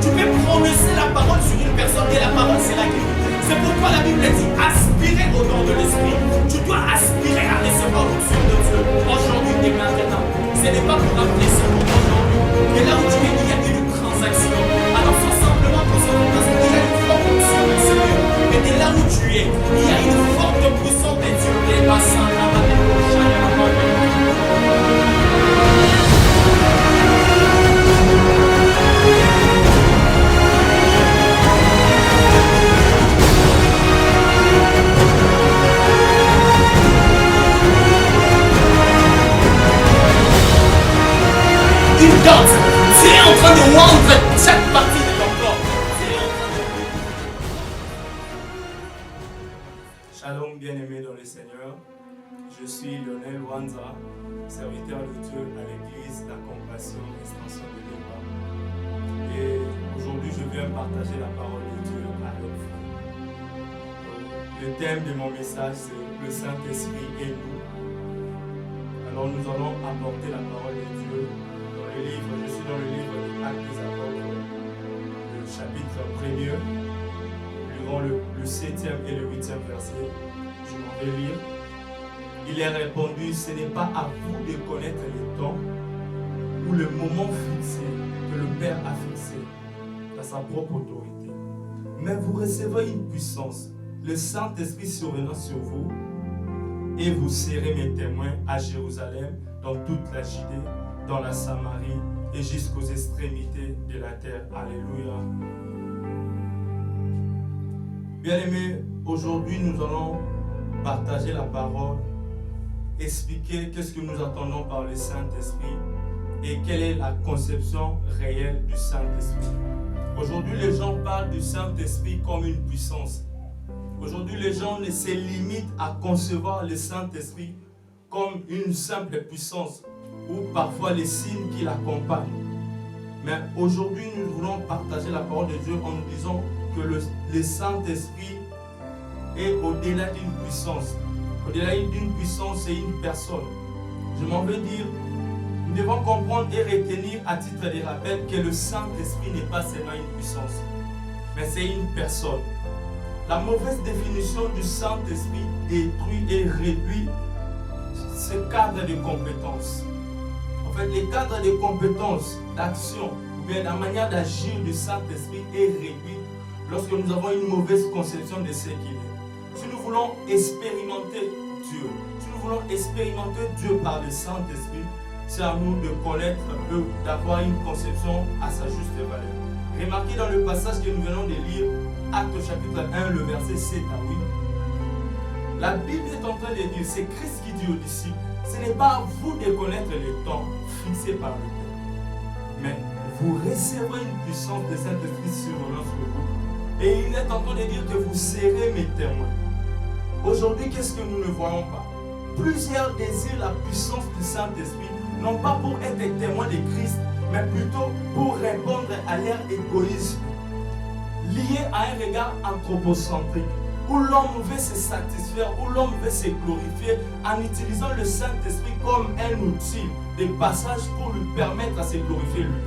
Tu peux prononcer la parole sur une personne et la parole sera guérie. C'est pourquoi la Bible dit aspirer au don de l'esprit. Tu dois aspirer à recevoir l'onction de Dieu aujourd'hui et maintenant. Ce n'est pas pour appeler seulement aujourd'hui. Mais là où tu es, il y a une transaction. Alors sois simplement concentré parce qu'il y a une forte onction du Seigneur. Et de là où tu es, il y a une forte puissance de Dieu. Les bassins, la danse. Tu es en train de rendre chaque partie de ton corps. Shalom bien-aimés dans le Seigneur. Je suis Lionel Wanza, serviteur de Dieu à l'église La Compassion, extension de l'Éva. Et aujourd'hui, je viens partager la parole de Dieu avec vous. Le thème de mon message, c'est le Saint-Esprit et nous. Alors nous allons apporter la parole de Dieu. Je suis dans le livre des Actes des Apôtres, le chapitre 1er, durant le 7e et le 8e verset. Je m'en vais lire. Il est répondu, ce n'est pas à vous de connaître le temps ou le moment fixé que le Père a fixé dans sa propre autorité. Mais vous recevez une puissance, le Saint-Esprit survenant sur vous, et vous serez mes témoins à Jérusalem, dans toute la Judée, dans la Samarie et jusqu'aux extrémités de la terre. Alléluia. Bien-aimés, aujourd'hui nous allons partager la parole, expliquer qu'est-ce que nous attendons par le Saint-Esprit et quelle est la conception réelle du Saint-Esprit. Aujourd'hui, les gens parlent du Saint-Esprit comme une puissance. Aujourd'hui, les gens se limitent à concevoir le Saint-Esprit comme une simple puissance ou parfois les signes qui l'accompagnent. Mais aujourd'hui, nous voulons partager la parole de Dieu en nous disant que le Saint-Esprit est au-delà d'une puissance. Au-delà d'une puissance, c'est une personne. Je m'en veux dire, nous devons comprendre et retenir à titre de rappel que le Saint-Esprit n'est pas seulement une puissance, mais c'est une personne. La mauvaise définition du Saint-Esprit détruit et réduit ce cadre de compétences. En fait, les cadres de compétences, d'action, ou bien la manière d'agir du Saint-Esprit est réduite lorsque nous avons une mauvaise conception de ce qu'il est. Si nous voulons expérimenter Dieu, si nous voulons expérimenter Dieu par le Saint-Esprit, c'est à nous de connaître, d'avoir une conception à sa juste valeur. Remarquez dans le passage que nous venons de lire, Acte chapitre 1, le verset 7 à 8. La Bible est en train de dire, c'est Christ qui dit aux disciples, ce n'est pas à vous de connaître le temps fixé par le Père, mais vous recevrez une puissance de Saint-Esprit survenant sur vous. Et il est en train de dire que vous serez mes témoins. Aujourd'hui, qu'est-ce que nous ne voyons pas? Plusieurs désirent la puissance du Saint-Esprit, non pas pour être témoins de Christ, mais plutôt pour répondre à leur égoïsme, lié à un regard anthropocentrique, où l'homme veut se satisfaire, où l'homme veut se glorifier en utilisant le Saint-Esprit comme un outil de passage pour lui permettre à se glorifier lui.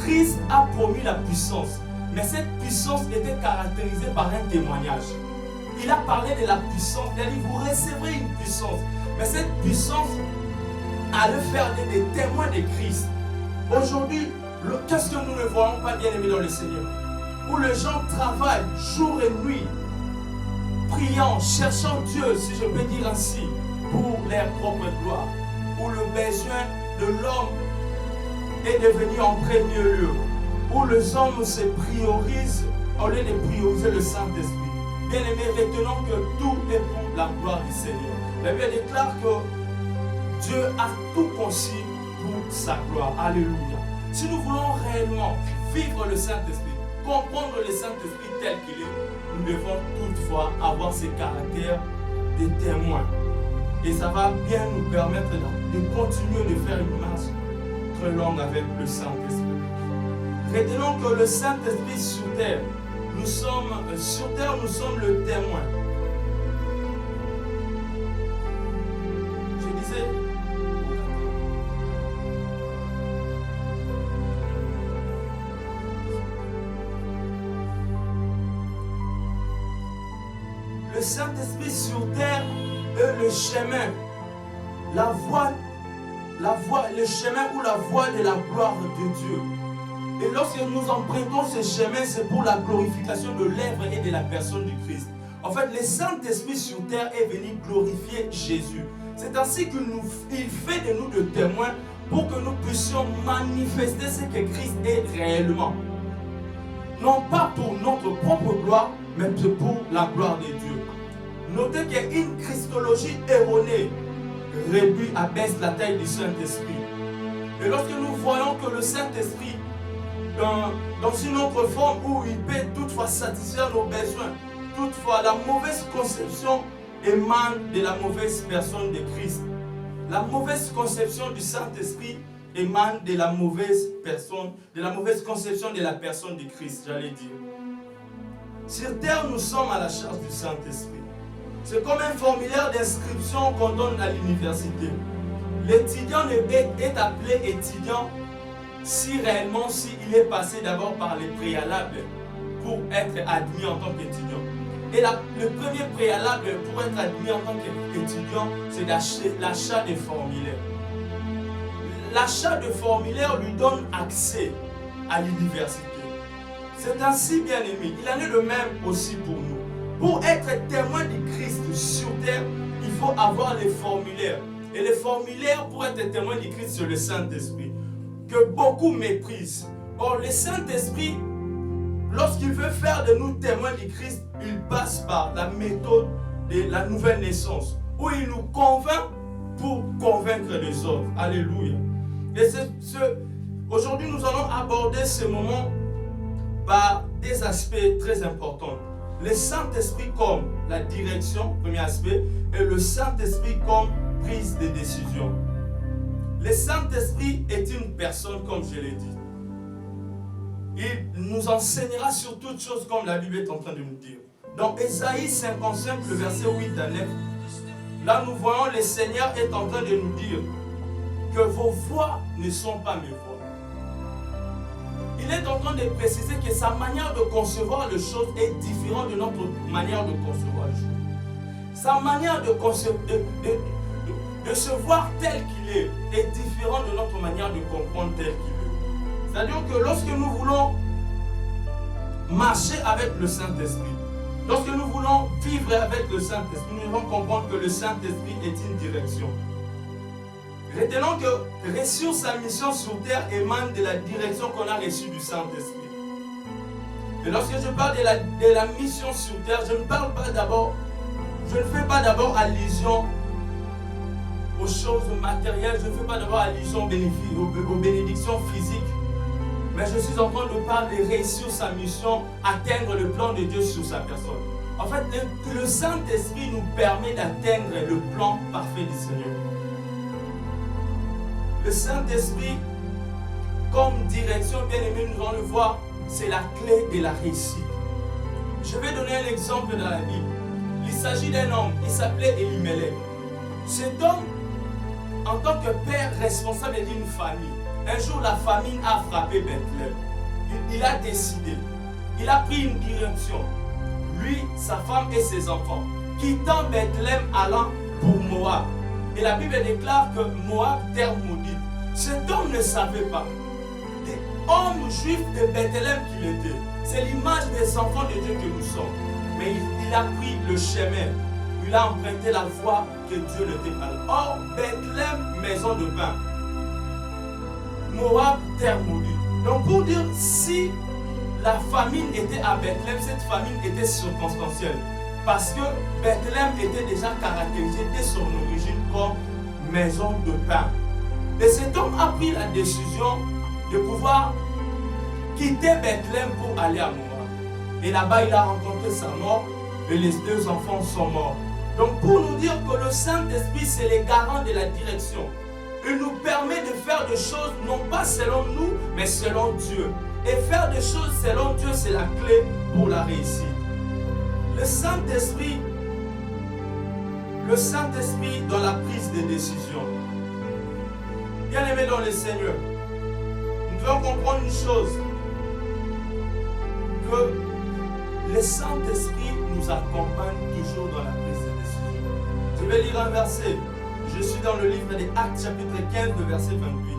Christ a promis la puissance, mais cette puissance était caractérisée par un témoignage. Il a parlé de la puissance, il a dit vous recevrez une puissance, mais cette puissance allait faire des témoins de Christ. Aujourd'hui, qu'est-ce que nous ne voyons pas bien aimés dans le Seigneur? Où les gens travaillent jour et nuit, priant, cherchant Dieu, si je peux dire ainsi, pour leur propre gloire. Où le besoin de l'homme est devenu en premier lieu. Où les hommes se priorisent au lieu de prioriser le Saint-Esprit. Bien aimés, retenons que tout est pour la gloire du Seigneur. La Bible déclare que Dieu a tout conçu pour sa gloire. Alléluia. Si nous voulons réellement vivre le Saint-Esprit, comprendre le Saint-Esprit tel qu'il est, nous devons toutefois avoir ce caractère de témoins. Et ça va bien nous permettre de continuer de faire une marche très longue avec le Saint-Esprit. Retenons que le Saint-Esprit sur terre, nous sommes le témoin. Je disais, le Saint-Esprit sur terre est le chemin, la voie, le chemin ou la voie de la gloire de Dieu. Et lorsque nous empruntons ce chemin, c'est pour la glorification de l'œuvre et de la personne du Christ. En fait, le Saint-Esprit sur terre est venu glorifier Jésus. C'est ainsi qu'il fait de nous des témoins pour que nous puissions manifester ce que Christ est réellement. Non pas pour notre propre gloire, mais pour la gloire de Dieu. Notez qu'une christologie erronée réduit, abaisse la taille du Saint-Esprit. Et lorsque nous voyons que le Saint-Esprit, dans une autre forme où il peut toutefois satisfaire nos besoins, toutefois la mauvaise conception émane de la mauvaise personne de Christ. La mauvaise conception du Saint-Esprit émane de la mauvaise personne, de la mauvaise conception de la personne de Christ, j'allais dire. Sur terre, nous sommes à la charge du Saint-Esprit. C'est comme un formulaire d'inscription qu'on donne à l'université. L'étudiant est appelé étudiant si réellement s'il est passé d'abord par les préalables pour être admis en tant qu'étudiant. Et le premier préalable pour être admis en tant qu'étudiant, c'est l'achat des formulaires. L'achat de formulaires lui donne accès à l'université. C'est ainsi, bien aimé. Il en est le même aussi pour nous. Pour être témoin du Christ sur terre, il faut avoir les formulaires. Et les formulaires pour être témoin du Christ, c'est le Saint-Esprit, que beaucoup méprisent. Or, le Saint-Esprit, lorsqu'il veut faire de nous témoins du Christ, il passe par la méthode de la nouvelle naissance, où il nous convainc pour convaincre les autres. Alléluia. Et aujourd'hui, nous allons aborder ce moment par des aspects très importants. Le Saint-Esprit comme la direction, premier aspect, et le Saint-Esprit comme prise de décision. Le Saint-Esprit est une personne, comme je l'ai dit. Il nous enseignera sur toutes choses comme la Bible est en train de nous dire. Dans Ésaïe 55, le verset 8 à 9, là nous voyons le Seigneur est en train de nous dire que vos voix ne sont pas mes voix. Il est en train de préciser que sa manière de concevoir les choses est différente de notre manière de concevoir les choses. Sa manière de se voir tel qu'il est différente de notre manière de comprendre tel qu'il est. C'est-à-dire que lorsque nous voulons marcher avec le Saint-Esprit, lorsque nous voulons vivre avec le Saint-Esprit, nous devons comprendre que le Saint-Esprit est une direction. Retenons que réussir sa mission sur terre émane de la direction qu'on a reçue du Saint-Esprit. Et lorsque je parle de la mission sur terre, je ne fais pas d'abord allusion aux choses matérielles, je ne fais pas d'abord allusion aux bénédictions physiques, mais je suis en train de parler de réussir sa mission, atteindre le plan de Dieu sur sa personne. En fait, le Saint-Esprit nous permet d'atteindre le plan parfait du Seigneur. Le Saint-Esprit, comme direction, bien aimé, nous allons le voir, c'est la clé de la réussite. Je vais donner un exemple dans la Bible. Il s'agit d'un homme, il s'appelait Elimelech. Cet homme, en tant que père responsable d'une famille, un jour la famine a frappé Bethléem. Il a décidé, il a pris une direction. Lui, sa femme et ses enfants, quittant Bethléem, allant pour Moab. Et la Bible déclare que Moab, terre maudite. Cet homme ne savait pas. Homme juif de Bethléem qu'il était. C'est l'image des enfants de Dieu que nous sommes. Mais il a pris le chemin. Il a emprunté la voie que Dieu ne t'ait pas. Or, Bethléem, maison de pain. Moab, terre maudite. Donc pour dire, si la famine était à Bethléem, cette famine était circonstancielle. Parce que Bethléem était déjà caractérisé dès son origine comme maison de pain. Et cet homme a pris la décision de pouvoir quitter Bethléem pour aller à Moab. Et là-bas, il a rencontré sa mort et les deux enfants sont morts. Donc pour nous dire que le Saint-Esprit, c'est le garant de la direction. Il nous permet de faire des choses non pas selon nous, mais selon Dieu. Et faire des choses selon Dieu, c'est la clé pour la réussite. Le Saint-Esprit dans la prise de décision. Bien aimé dans le Seigneur, nous devons comprendre une chose, que le Saint-Esprit nous accompagne toujours dans la prise de décision. Je vais lire un verset. Je suis dans le livre des Actes, chapitre 15, le verset 28.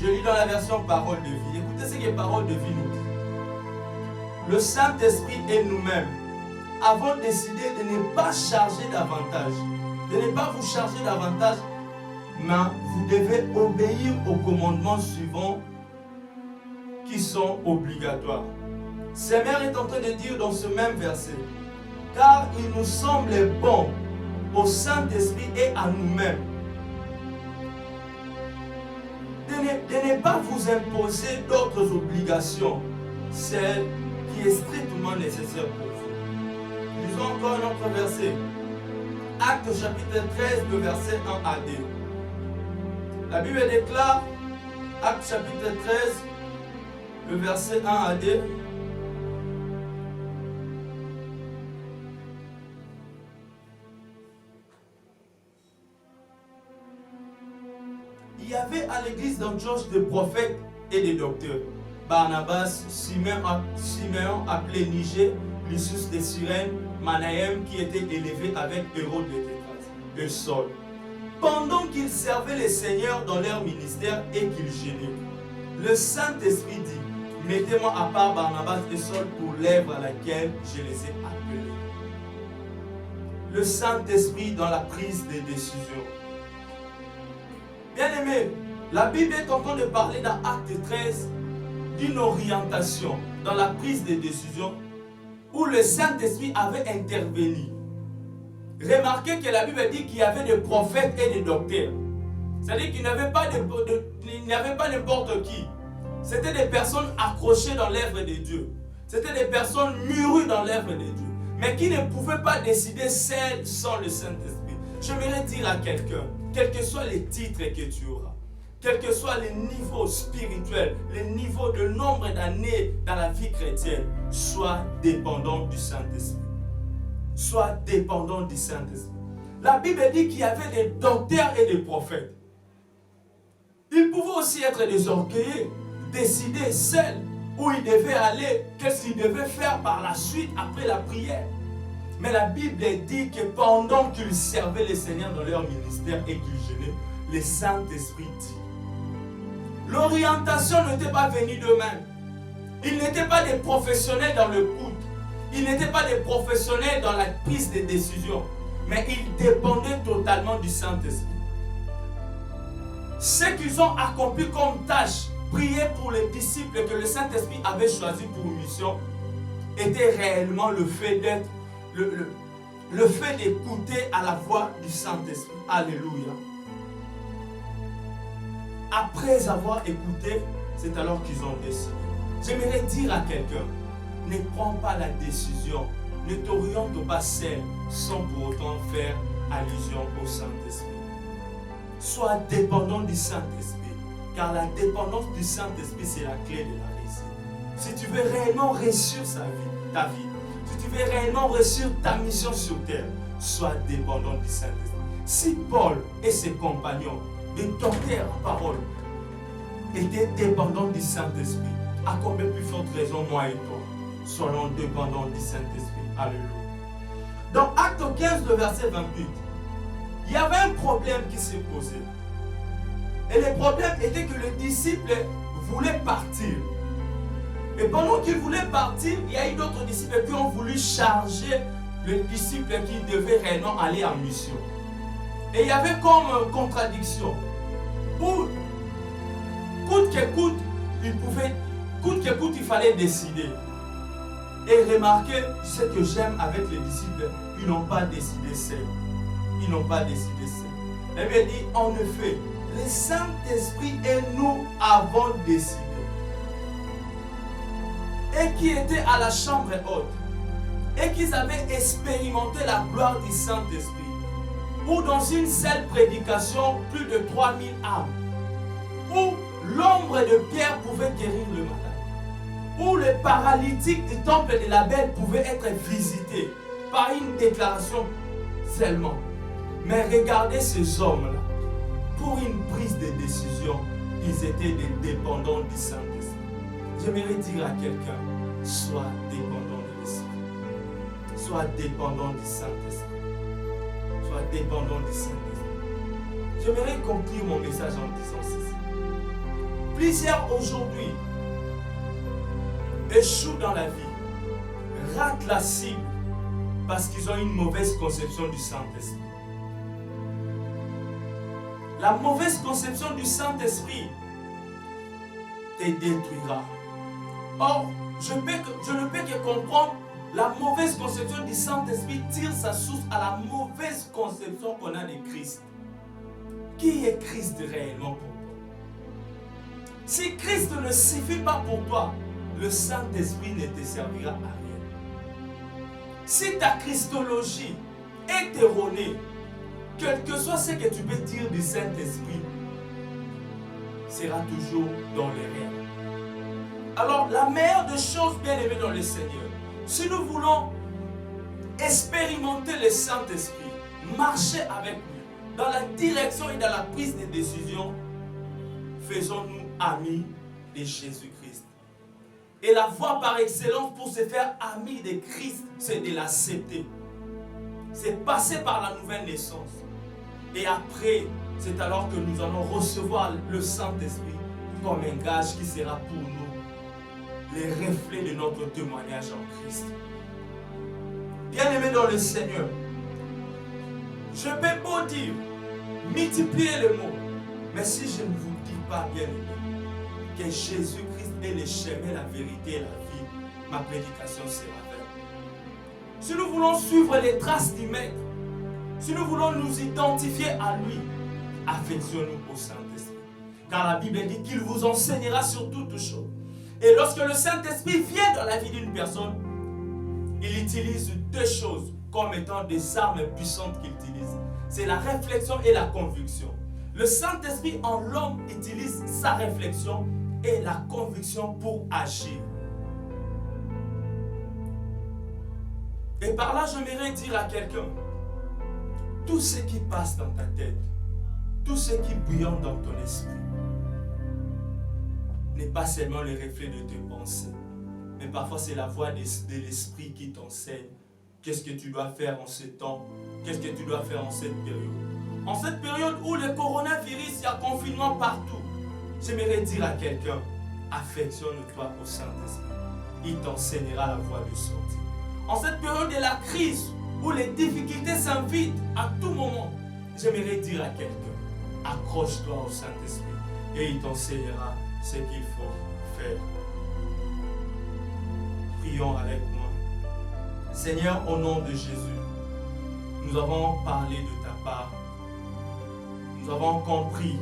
Je lis dans la version Parole de vie. Écoutez ce que Parole de vie nous dit. Le Saint-Esprit et nous-mêmes avons décidé de ne pas charger davantage, de ne pas vous charger davantage, mais vous devez obéir aux commandements suivants qui sont obligatoires. Seigneur est en train de dire dans ce même verset, car il nous semble bon au Saint-Esprit et à nous-mêmes de ne pas vous imposer d'autres obligations, celles qui est strictement nécessaire pour vous. Lisons encore un autre verset. Actes chapitre 13, le verset 1 à 2. La Bible déclare, Actes chapitre 13, le verset 1 à 2. Il y avait à l'église d'Antioche des prophètes et des docteurs. Barnabas, Simeon appelé Niger, Lucius de Cyrène, Manahem qui était élevé avec Hérode de Tétras, et Saul. Pendant qu'ils servaient les seigneurs dans leur ministère et qu'ils gênaient, le Saint-Esprit dit, mettez-moi à part Barnabas et Saul pour l'œuvre à laquelle je les ai appelés. Le Saint-Esprit dans la prise des décisions. Bien-aimés, la Bible est en train de parler dans Acte 13 d'une orientation dans la prise de décision où le Saint-Esprit avait intervenu. Remarquez que la Bible dit qu'il y avait des prophètes et des docteurs. C'est-à-dire qu'il n'y avait pas n'importe qui. C'était des personnes accrochées dans l'œuvre de Dieu. C'était des personnes murues dans l'œuvre de Dieu. Mais qui ne pouvaient pas décider seules sans le Saint-Esprit. J'aimerais dire à quelqu'un, quels que soient les titres que tu auras, quels que soient les niveaux spirituels, les niveaux de nombre d'années dans la vie chrétienne, sois dépendant du Saint-Esprit. Sois dépendant du Saint-Esprit. La Bible dit qu'il y avait des docteurs et des prophètes. Ils pouvaient aussi être des orgueilleux, décider seuls où ils devaient aller, qu'est-ce qu'ils devaient faire par la suite après la prière. Mais la Bible dit que pendant qu'ils servaient le Seigneur dans leur ministère et qu'ils gênaient, le Saint-Esprit dit. L'orientation n'était pas venue d'eux-mêmes. Ils n'étaient pas des professionnels dans le culte. Ils n'étaient pas des professionnels dans la prise de décision. Mais ils dépendaient totalement du Saint-Esprit. Ce qu'ils ont accompli comme tâche, prier pour les disciples que le Saint-Esprit avait choisis pour une mission, était réellement le fait d'être le fait d'écouter à la voix du Saint-Esprit. Alléluia. Après avoir écouté, c'est alors qu'ils ont décidé. J'aimerais dire à quelqu'un, ne prends pas la décision, ne t'oriente pas seul sans pour autant faire allusion au Saint-Esprit. Sois dépendant du Saint-Esprit, car la dépendance du Saint-Esprit, c'est la clé de la réussite. Si tu veux réellement réussir ta vie, si tu veux réellement réussir ta mission sur terre, sois dépendant du Saint-Esprit. Si Paul et ses compagnons, des docteurs en parole, étaient dépendants du Saint-Esprit, à combien plus forte raison, moi et toi, soyons dépendants du Saint-Esprit. Alléluia. Dans Acte 15, le verset 28, il y avait un problème qui s'est posé. Et le problème était que les disciples voulaient partir. Et pendant qu'ils voulaient partir, il y a eu d'autres disciples qui ont voulu charger le disciple qui devait réellement aller en mission. Et il y avait comme contradiction. Où, coûte que coûte, il fallait décider. Et remarquez, ce que j'aime avec les disciples, ils n'ont pas décidé seuls. Ils n'ont pas décidé seuls. La Bible dit, en effet, le Saint-Esprit et nous avons décidé. Et qui étaient à la chambre haute, et qu'ils avaient expérimenté la gloire du Saint-Esprit, où dans une seule prédication, plus de 3000 âmes, où l'ombre de Pierre pouvait guérir le malade, où les paralytiques du temple de la Belle pouvaient être visités par une déclaration seulement. Mais regardez ces hommes-là, pour une prise de décision, ils étaient des dépendants du Saint-Esprit. J'aimerais dire à quelqu'un, sois dépendant de l'Esprit. Sois dépendant du Saint-Esprit. Sois dépendant du Saint-Esprit. J'aimerais conclure mon message en disant ceci. Plusieurs aujourd'hui échouent dans la vie, ratent la cible parce qu'ils ont une mauvaise conception du Saint-Esprit. La mauvaise conception du Saint-Esprit te détruira. Or, je ne peux que comprendre la mauvaise conception du Saint-Esprit tire sa source à la mauvaise conception qu'on a de Christ. Qui est Christ réellement pour toi? Si Christ ne suffit pas pour toi, le Saint-Esprit ne te servira à rien. Si ta christologie est erronée, quel que soit ce que tu peux dire du Saint-Esprit, sera toujours dans l'erreur. Alors, la meilleure des choses, bien aimés dans le Seigneur, si nous voulons expérimenter le Saint-Esprit, marcher avec lui, dans la direction et dans la prise de décision, faisons-nous amis de Jésus-Christ. Et la voie par excellence pour se faire amis de Christ, c'est de l'accepter. C'est passer par la nouvelle naissance. Et après, c'est alors que nous allons recevoir le Saint-Esprit comme un gage qui sera pour nous les reflets de notre témoignage en Christ. Bien-aimés dans le Seigneur, je peux beau dire, multiplier les mots, mais si je ne vous dis pas, bien-aimés, que Jésus-Christ est le chemin, la vérité et la vie, ma prédication sera vaine. Si nous voulons suivre les traces du Maître, si nous voulons nous identifier à lui, affectionnons-nous au Saint-Esprit. Car la Bible dit qu'il vous enseignera sur toutes choses. Et lorsque le Saint-Esprit vient dans la vie d'une personne, il utilise deux choses comme étant des armes puissantes qu'il utilise. C'est la réflexion et la conviction. Le Saint-Esprit en l'homme utilise sa réflexion et la conviction pour agir. Et par là, j'aimerais dire à quelqu'un, tout ce qui passe dans ta tête, tout ce qui bouillonne dans ton esprit, n'est pas seulement le reflet de tes pensées, mais parfois c'est la voix de l'esprit qui t'enseigne qu'est-ce que tu dois faire en ce temps, qu'est-ce que tu dois faire en cette période. En cette période où le coronavirus, il y a confinement partout, j'aimerais dire à quelqu'un, affectionne-toi au Saint-Esprit. Il t'enseignera la voie de sortie. En cette période de la crise, où les difficultés s'invitent à tout moment, j'aimerais dire à quelqu'un, accroche-toi au Saint-Esprit et il t'enseignera ce qu'il faut faire. Prions avec moi. Seigneur, au nom de Jésus, nous avons parlé de ta part. Nous avons compris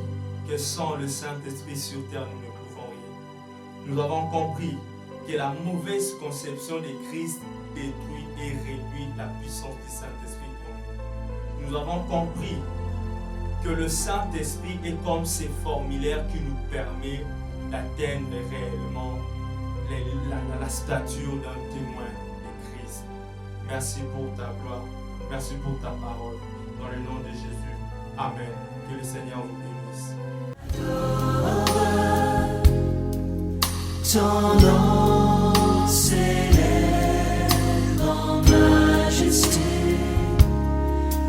que sans le Saint-Esprit sur terre, nous ne pouvons rien. Nous avons compris que la mauvaise conception de Christ détruit et réduit la puissance du Saint-Esprit en nous. Nous avons compris que le Saint-Esprit est comme ces formulaires qui nous permettent d'atteindre réellement la stature d'un témoin de Christ. Merci pour ta gloire. Merci pour ta parole. Dans le nom de Jésus. Amen. Que le Seigneur vous bénisse. Ton nom s'élève en majesté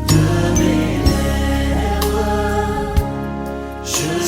de mes lèvres. Je